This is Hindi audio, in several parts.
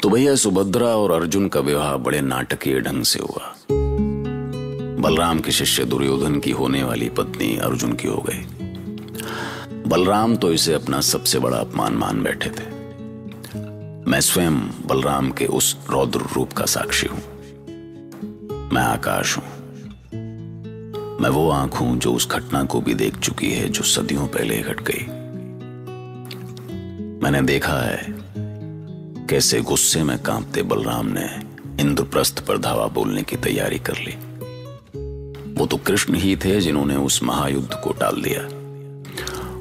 तो भैया सुभद्रा और अर्जुन का विवाह बड़े नाटकीय ढंग से हुआ। बलराम के शिष्य दुर्योधन की होने वाली पत्नी अर्जुन की हो गई। बलराम तो इसे अपना सबसे बड़ा अपमान मान बैठे थे। मैं स्वयं बलराम के उस रौद्र रूप का साक्षी हूं। मैं आकाश हूं। मैं वो आंख हूं जो उस घटना को भी देख चुकी है जो सदियों पहले घट गई। मैंने देखा है कैसे गुस्से में कांपते बलराम ने इंद्रप्रस्थ पर धावा बोलने की तैयारी कर ली। वो तो कृष्ण ही थे जिन्होंने उस महायुद्ध को टाल दिया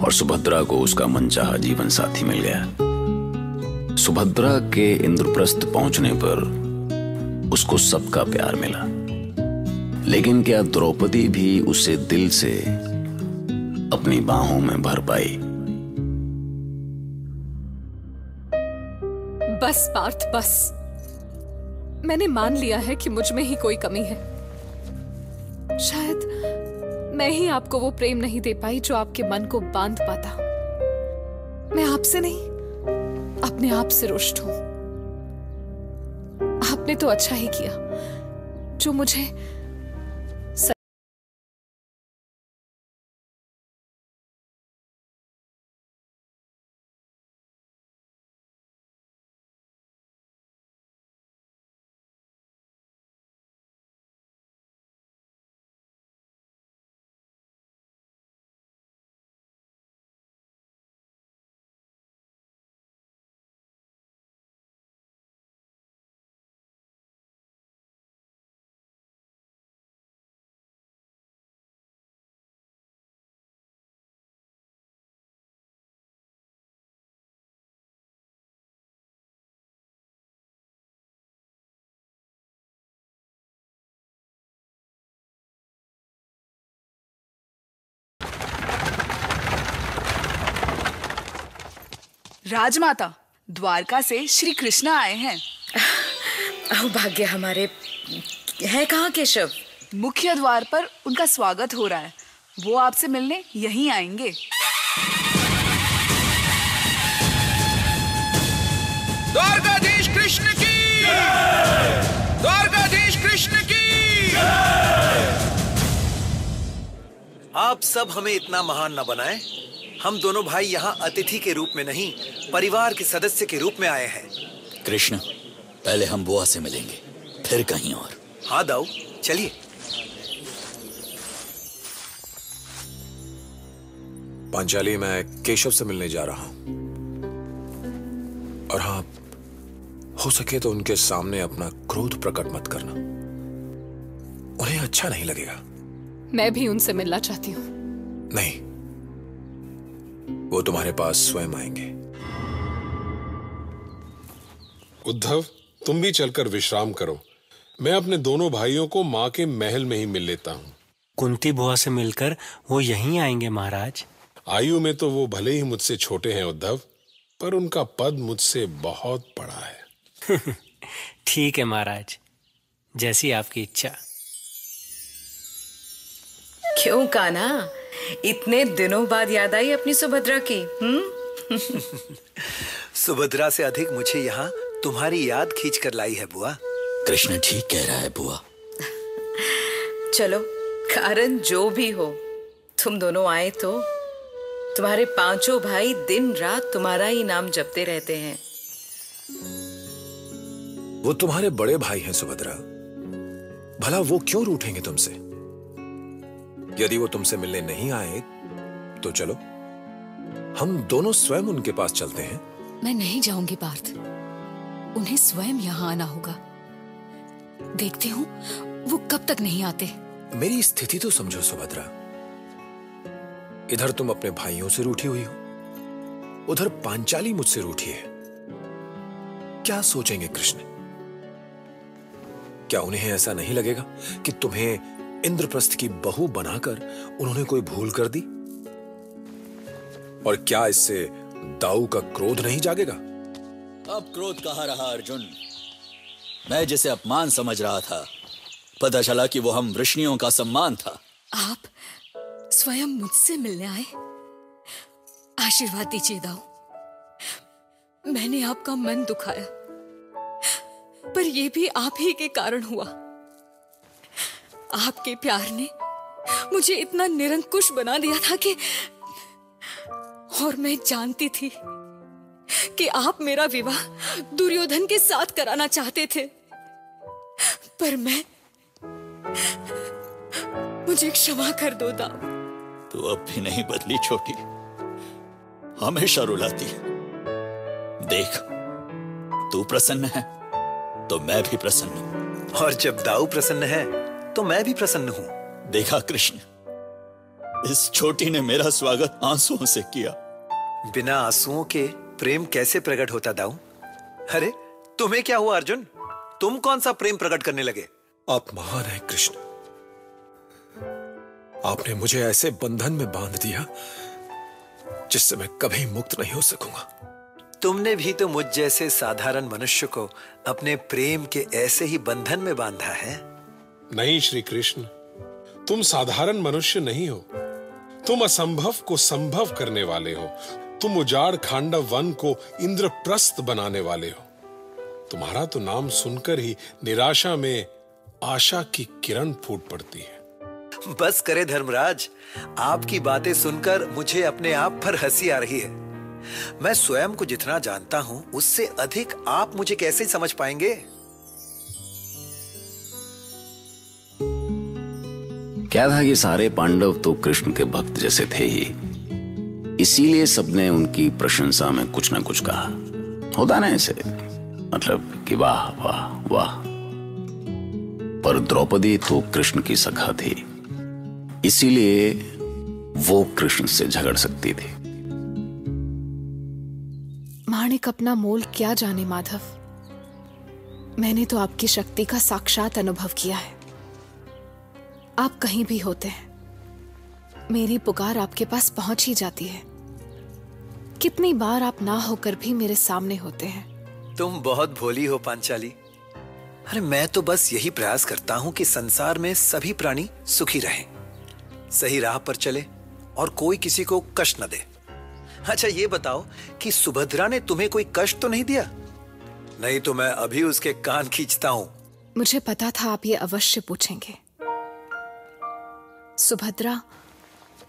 और सुभद्रा को उसका मनचाहा जीवन साथी मिल गया। सुभद्रा के इंद्रप्रस्थ पहुंचने पर उसको सबका प्यार मिला, लेकिन क्या द्रौपदी भी उसे दिल से अपनी बाहों में भर पाई? बस पार्थ बस। मैंने मान लिया है कि मुझ में ही कोई कमी है। शायद मैं ही आपको वो प्रेम नहीं दे पाई जो आपके मन को बांध पाता। मैं आपसे नहीं, अपने आप से रुष्ट हूं। आपने तो अच्छा ही किया जो मुझे राजमाता, द्वारका से श्री कृष्ण आए हैं। भाग्य हमारे। है कहाँ केशव? मुख्य द्वार पर उनका स्वागत हो रहा है। वो आपसे मिलने यहीं आएंगे। द्वारकाधीश कृष्ण की, द्वारकाधीश कृष्ण की। आप सब हमें इतना महान न बनाएं। हम दोनों भाई यहाँ अतिथि के रूप में नहीं, परिवार के सदस्य के रूप में आए हैं। कृष्ण, पहले हम बुआ से मिलेंगे, फिर कहीं और। हाँ दाऊ, चलिए। पांचाली, मैं केशव से मिलने जा रहा हूं। और हाँ, हो सके तो उनके सामने अपना क्रोध प्रकट मत करना, उन्हें अच्छा नहीं लगेगा। मैं भी उनसे मिलना चाहती हूँ। नहीं, वो तुम्हारे पास स्वयं आएंगे। उद्धव, तुम भी चलकर विश्राम करो। मैं अपने दोनों भाइयों को माँ के महल में ही मिल लेता हूँ। कुंती बुआ से मिलकर वो यहीं आएंगे महाराज। आयु में तो वो भले ही मुझसे छोटे हैं उद्धव, पर उनका पद मुझसे बहुत बड़ा है। ठीक है महाराज, जैसी आपकी इच्छा। क्यों कान्हा, इतने दिनों बाद याद आई अपनी सुभद्रा की? सुभद्रा से अधिक मुझे यहाँ तुम्हारी याद खींच कर लाई है बुआ। कृष्ण ठीक कह रहा है बुआ। चलो, कारण जो भी हो, तुम दोनों आए तो तुम्हारे पांचों भाई दिन रात तुम्हारा ही नाम जपते रहते हैं। वो तुम्हारे बड़े भाई हैं सुभद्रा, भला वो क्यों रूठेंगे तुमसे? यदि वो तुमसे मिलने नहीं आए तो चलो, हम दोनों स्वयं उनके पास चलते हैं। मैं नहीं जाऊंगी पार्थ, उन्हें स्वयं यहाँ आना होगा। देखती हूँ वो कब तक नहीं आते। मेरी स्थिति तो समझो सुभद्रा। इधर तुम अपने भाइयों से रूठी हुई हो, उधर पांचाली मुझसे रूठी है। क्या सोचेंगे कृष्ण? क्या उन्हें ऐसा नहीं लगेगा कि तुम्हें इंद्रप्रस्थ की बहू बनाकर उन्होंने कोई भूल कर दी? और क्या इससे दाऊ का क्रोध नहीं जागेगा? अब क्रोध कहाँ रहा अर्जुन। मैं जिसे अपमान समझ रहा था, पता चला कि वो हम वृष्णियों का सम्मान था। आप स्वयं मुझसे मिलने आए? आशीर्वाद दीजिए दाऊ। मैंने आपका मन दुखाया, ये भी आप ही के कारण हुआ। आपके प्यार ने मुझे इतना निरंकुश बना दिया था कि, और मैं जानती थी कि आप मेरा विवाह दुर्योधन के साथ कराना चाहते थे, पर मुझे क्षमा कर दो दाऊ। तू अब भी नहीं बदली छोटी, हमेशा रुलाती है। देख, तू प्रसन्न है तो मैं भी प्रसन्न हूं, और जब दाऊ प्रसन्न है तो मैं भी प्रसन्न हूं। देखा कृष्ण, इस छोटी ने मेरा स्वागत आंसुओं से किया। बिना आंसुओं के प्रेम कैसे प्रकट होता दाऊ? अरे तुम्हें क्या हुआ अर्जुन? तुम कौन सा प्रेम प्रकट करने लगे? आप महान हैं कृष्ण। आपने मुझे ऐसे बंधन में बांध दिया जिससे मैं कभी मुक्त नहीं हो सकूंगा। तुमने भी तो मुझ जैसे साधारण मनुष्य को अपने प्रेम के ऐसे ही बंधन में बांधा है। नहीं श्री कृष्ण, तुम साधारण मनुष्य नहीं हो, तुम असंभव को संभव करने वाले हो। तुम उजाड़ खांडव वन को इंद्रप्रस्थ बनाने वाले हो। तुम्हारा तो नाम सुनकर ही निराशा में आशा की किरण फूट पड़ती है। बस करे धर्मराज, आपकी बातें सुनकर मुझे अपने आप पर हंसी आ रही है। मैं स्वयं को जितना जानता हूं उससे अधिक आप मुझे कैसे समझ पाएंगे? क्या था कि सारे पांडव तो कृष्ण के भक्त जैसे थे ही, इसीलिए सबने उनकी प्रशंसा में कुछ ना कुछ कहा। होता ना ऐसे, मतलब कि वाह वाह वाह। पर द्रौपदी तो कृष्ण की सखा थी, इसीलिए वो कृष्ण से झगड़ सकती थी। माणिक अपना मोल क्या जाने माधव, मैंने तो आपकी शक्ति का साक्षात अनुभव किया है। आप कहीं भी होते हैं, मेरी पुकार आपके पास पहुंच ही जाती है। कितनी बार आप ना होकर भी मेरे सामने होते हैं। तुम बहुत भोली हो पांचाली। अरे मैं तो बस यही प्रयास करता हूं कि संसार में सभी प्राणी सुखी रहें, सही राह पर चले और कोई किसी को कष्ट न दे। अच्छा ये बताओ कि सुभद्रा ने तुम्हें कोई कष्ट तो नहीं दिया? नहीं तो मैं अभी उसके कान खींचता हूं। मुझे पता था आप ये अवश्य पूछेंगे। सुभद्रा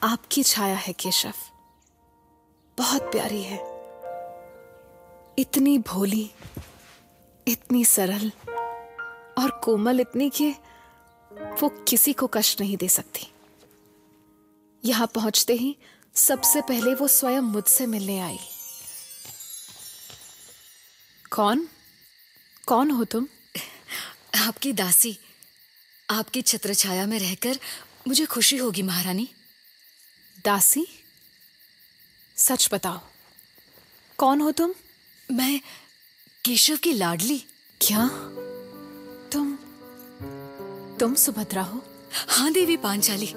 आपकी छाया है केशव, बहुत प्यारी है, इतनी भोली, इतनी सरल और कोमल, इतनी कि वो किसी को कष्ट नहीं दे सकती। यहां पहुंचते ही सबसे पहले वो स्वयं मुझसे मिलने आई। कौन हो तुम? आपकी दासी। आपकी छत्र छाया में रहकर मुझे खुशी होगी महारानी। दासी? सच बताओ, कौन हो तुम? मैं केशव की लाडली। क्या तुम सुभद्रा हो? हाँ देवी पांचाली,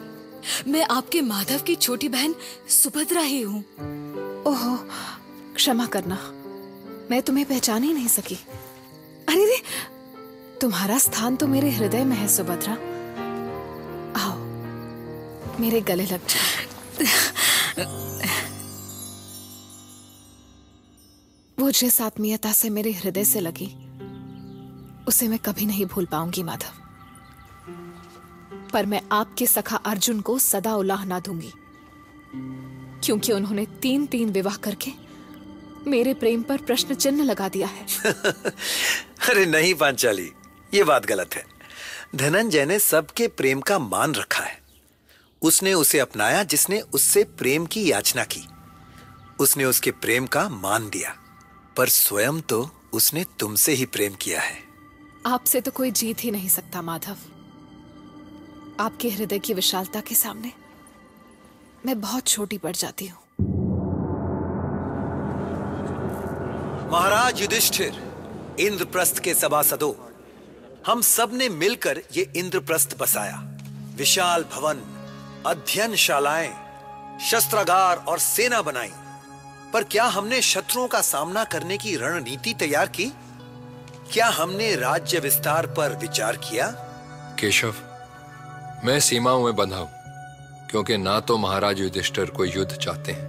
मैं आपके माधव की छोटी बहन सुभद्रा ही हूँ। ओहो, क्षमा करना, मैं तुम्हें पहचान ही नहीं सकी। अरे रे, तुम्हारा स्थान तो मेरे हृदय में है सुभद्रा। आओ, मेरे गले लग जाओ। वो जिस आत्मीयता से मेरे हृदय से लगी, उसे मैं कभी नहीं भूल पाऊंगी माधव। पर मैं आपके सखा अर्जुन को सदा उलाह ना दूंगी, क्योंकि उन्होंने 3 विवाह करके मेरे प्रेम पर प्रश्न चिन्ह लगा दिया है। अरे नहीं पांचाली, ये बात गलत है। धनंजय ने सबके प्रेम का मान रखा है। उसने उसे अपनाया जिसने उससे प्रेम की याचना की। उसने उसके प्रेम का मान दिया, पर स्वयं तो उसने तुमसे ही प्रेम किया है। आपसे तो कोई जीत ही नहीं सकता माधव। आपके हृदय की विशालता के सामने मैं बहुत छोटी पड़ जाती हूँ। महाराज युधिष्ठिर, इंद्रप्रस्थ के सभासदों, हम सब ने मिलकर ये इंद्रप्रस्थ बसाया। विशाल भवन, अध्ययनशालाएं, शस्त्रागार और सेना बनाई। पर क्या हमने शत्रुओं का सामना करने की रणनीति तैयार की? क्या हमने राज्य विस्तार पर विचार किया? केशव, मैं सीमाओं में बंधा हूं, क्योंकि ना तो महाराज युधिष्ठिर को युद्ध चाहते हैं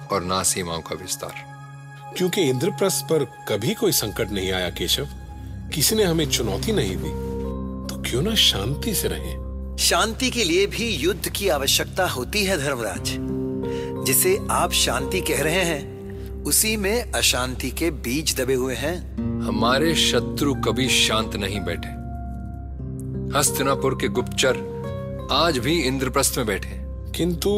और ना सीमाओं का विस्तार। क्योंकि इंद्रप्रस्थ पर कभी कोई संकट नहीं आया केशव। किसी ने हमें चुनौती नहीं दी, तो क्यों ना शांति से रहें। शांति के लिए भी युद्ध की आवश्यकता होती है धर्मराज। जिसे आप शांति कह रहे हैं, उसी में अशांति के बीज दबे हुए हैं। हमारे शत्रु कभी शांत नहीं बैठे। हस्तिनापुर के गुप्तचर आज भी इंद्रप्रस्थ में बैठे, किंतु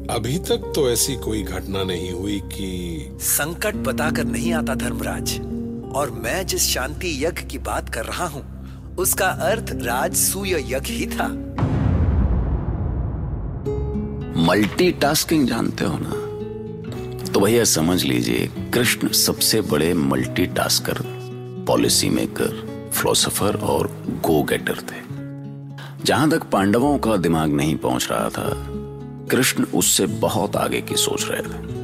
अभी तक तो ऐसी कोई घटना नहीं हुई कि संकट बताकर नहीं आता धर्मराज। और मैं जिस शांति यज्ञ की बात कर रहा हूं, उसका अर्थ राजसूय यज्ञ ही था। मल्टीटास्किंग जानते हो ना? तो भैया समझ लीजिए, कृष्ण सबसे बड़े मल्टीटास्कर, पॉलिसी मेकर, फिलोसोफर और गो गेटर थे। जहां तक पांडवों का दिमाग नहीं पहुंच रहा था, कृष्ण उससे बहुत आगे की सोच रहे थे।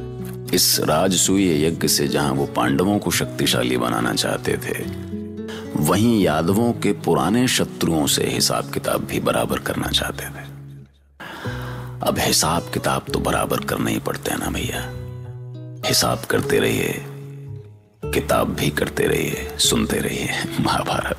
इस राजसूय यज्ञ से जहां वो पांडवों को शक्तिशाली बनाना चाहते थे, वहीं यादवों के पुराने शत्रुओं से हिसाब किताब भी बराबर करना चाहते थे। अब हिसाब किताब तो बराबर करने ही पड़ते हैं ना भैया। हिसाब करते रहिए, किताब भी करते रहिए, सुनते रहिए महाभारत।